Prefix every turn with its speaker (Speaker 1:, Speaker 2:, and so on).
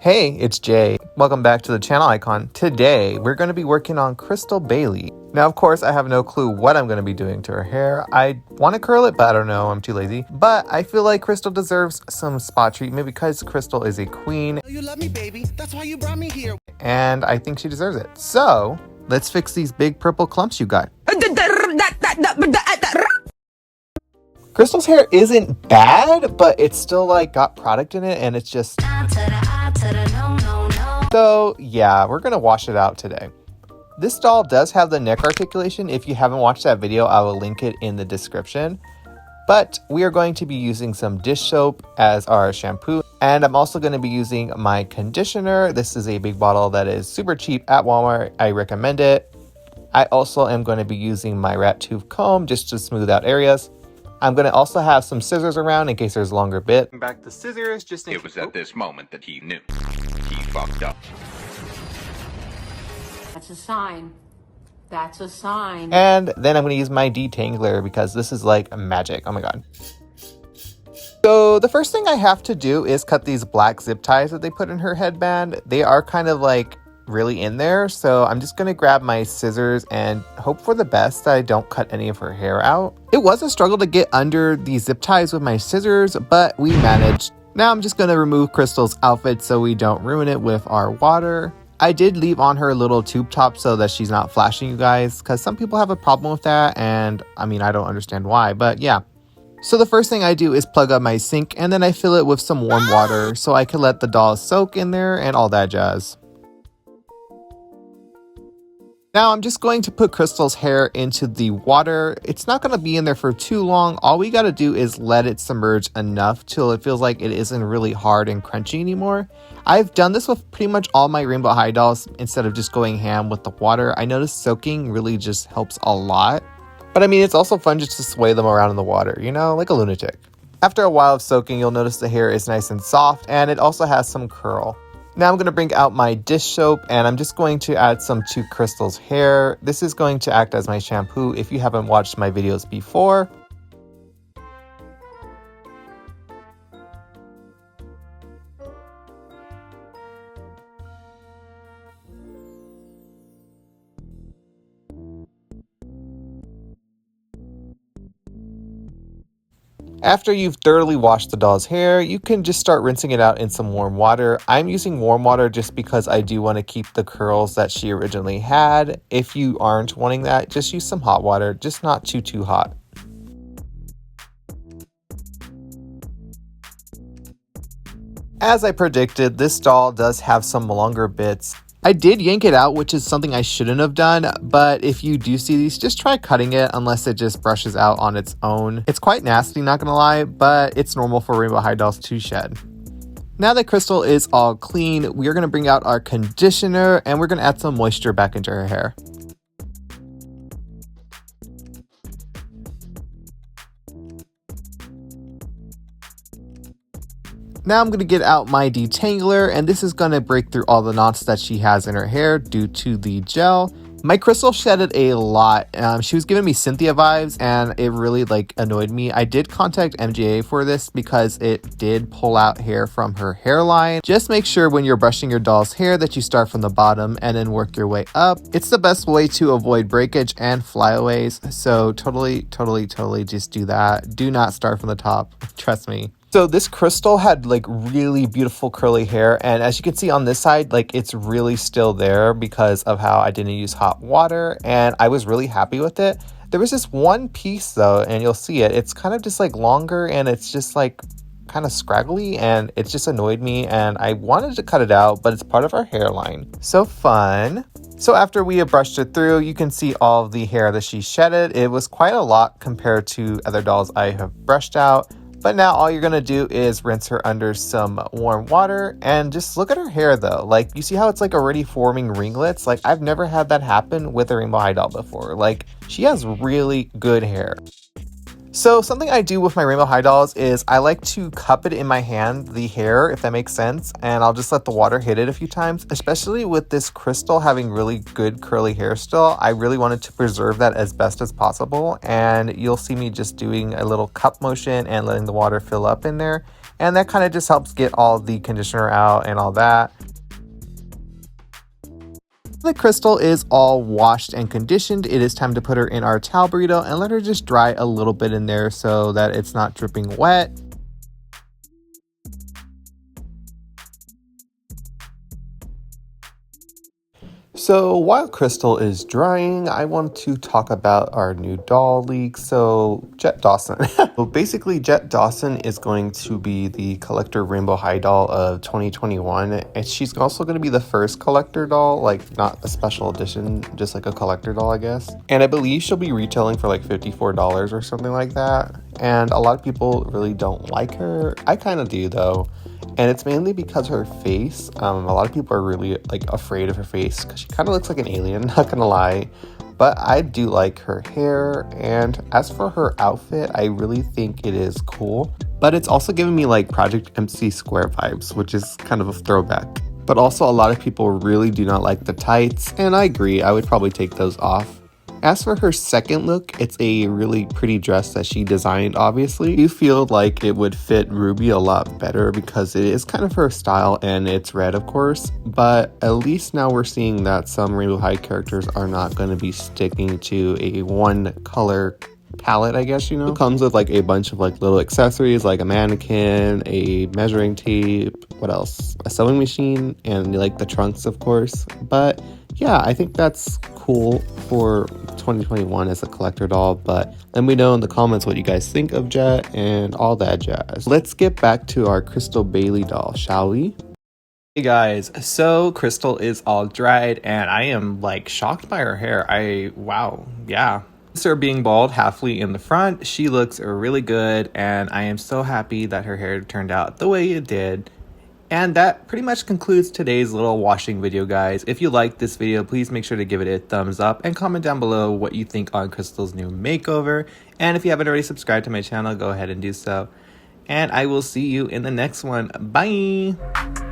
Speaker 1: Hey, it's Jay. Welcome back to the channel icon. Today, we're going to be working on Krystal Bailey. Now, of course, I have no clue what I'm going to be doing to her hair. I want to curl it, but I don't know. I'm too lazy. But I feel like Krystal deserves some spot treatment because Krystal is a queen.
Speaker 2: You love me, baby. That's why you brought me here.
Speaker 1: And I think she deserves it. So, let's fix these big purple clumps you got. Krystal's hair isn't bad, but it's still like got product in it and it's just... So yeah, we're gonna wash it out today. This doll does have the neck articulation. If you haven't watched that video, I will link it in the description. But we are going to be using some dish soap as our shampoo. And I'm also going to be using my conditioner. This is a big bottle that is super cheap at Walmart. I recommend it. I also am going to be using my rat tooth comb just to smooth out areas. I'm going to also have some scissors around in case there's a longer bit. Back the scissors just in
Speaker 3: It was at this moment that he knew. He fucked up.
Speaker 4: That's a sign. That's a sign.
Speaker 1: And then I'm going to use my detangler because this is like magic. Oh my god. So the first thing I have to do is cut these black zip ties that they put in her headband. They are kind of like really in there. So I'm just going to grab my scissors and hope for the best that I don't cut any of her hair out. It was a struggle to get under these zip ties with my scissors, but we managed. Now I'm just going to remove Krystal's outfit so we don't ruin it with our water. I did leave on her little tube top so that she's not flashing you guys, because some people have a problem with that, and I mean, I don't understand why, but yeah. So the first thing I do is plug up my sink, and then I fill it with some warm water so I can let the doll soak in there and all that jazz. Now I'm just going to put Krystal's hair into the water. It's not going to be in there for too long. All we got to do is let it submerge enough till it feels like it isn't really hard and crunchy anymore. I've done this with pretty much all my Rainbow High dolls instead of just going ham with the water. I noticed soaking really just helps a lot. But I mean, it's also fun just to sway them around in the water, you know, like a lunatic. After a while of soaking, you'll notice the hair is nice and soft and it also has some curl. Now I'm going to bring out my dish soap and I'm just going to add some to Krystal's hair. This is going to act as my shampoo if you haven't watched my videos before. After you've thoroughly washed the doll's hair, you can just start rinsing it out in some warm water. I'm using warm water just because I do want to keep the curls that she originally had. If you aren't wanting that, just use some hot water, just not too hot. As I predicted, this doll does have some longer bits. I did yank it out, which is something I shouldn't have done, but if you do see these, just try cutting it unless it just brushes out on its own. It's quite nasty, not gonna lie, but it's normal for Rainbow High dolls to shed. Now that Krystal is all clean, we are gonna bring out our conditioner and we're gonna add some moisture back into her hair. Now I'm going to get out my detangler and this is going to break through all the knots that she has in her hair due to the gel. My Krystal shedded a lot. She was giving me Cynthia vibes and it really like annoyed me. I did contact MGA for this because it did pull out hair from her hairline. Just make sure when you're brushing your doll's hair that you start from the bottom and then work your way up. It's the best way to avoid breakage and flyaways. So totally just do that. Do not start from the top. Trust me. So this Krystal had like really beautiful curly hair, and as you can see on this side, like it's really still there because of how I didn't use hot water, and I was really happy with it. There was this one piece though, and you'll see it, it's kind of just like longer and it's just like kind of scraggly and it just annoyed me and I wanted to cut it out, but it's part of our hairline. So fun. So after we have brushed it through, you can see all of the hair that she shedded. It was quite a lot compared to other dolls I have brushed out. But now all you're going to do is rinse her under some warm water and just look at her hair though. Like you see how it's like already forming ringlets? Like I've never had that happen with a Rainbow High doll before. Like she has really good hair. So something I do with my Rainbow High dolls is I like to cup it in my hand, the hair, if that makes sense, and I'll just let the water hit it a few times, especially with this Krystal having really good curly hair still. I really wanted to preserve that as best as possible, and you'll see me just doing a little cup motion and letting the water fill up in there. And that kind of just helps get all the conditioner out and all that. The Krystal is all washed and conditioned. It is time to put her in our towel burrito and let her just dry a little bit in there so that it's not dripping wet. So while Krystal is drying, I want to talk about our new doll leak. So Jet Dawson. So basically Jet Dawson is going to be the collector Rainbow High doll of 2021. And she's also going to be the first collector doll, like not a special edition, just like a collector doll, I guess. And I believe she'll be retailing for like $54 or something like that. And a lot of people really don't like her. I kind of do though. And it's mainly because her face, a lot of people are really like afraid of her face because she kind of looks like an alien, not gonna lie. But I do like her hair, and as for her outfit, I really think it is cool. But it's also giving me like Project MC Square vibes, which is kind of a throwback. But also a lot of people really do not like the tights, and I agree, I would probably take those off. As for her second look, it's a really pretty dress that she designed, obviously. I do feel like it would fit Ruby a lot better because it is kind of her style and it's red, of course. But at least now we're seeing that some Rainbow High characters are not going to be sticking to a one color palette, I guess, you know. It comes with like a bunch of like little accessories like a mannequin, a measuring tape, what else? A sewing machine, and like the trunks, of course. But yeah, I think that's cool for 2021 as a collector doll, but let me know in the comments what you guys think of Jet and all that jazz. Let's get back to our Krystal Bailey doll, shall we? Hey guys, so Krystal is all dried and I am like shocked by her hair. Wow, yeah. Her being bald halfway in the front, she looks really good and I am so happy that her hair turned out the way it did. And that pretty much concludes today's little washing video, guys. If you liked this video, please make sure to give it a thumbs up and comment down below what you think on Krystal's new makeover. And if you haven't already subscribed to my channel, go ahead and do so. And I will see you in the next one. Bye!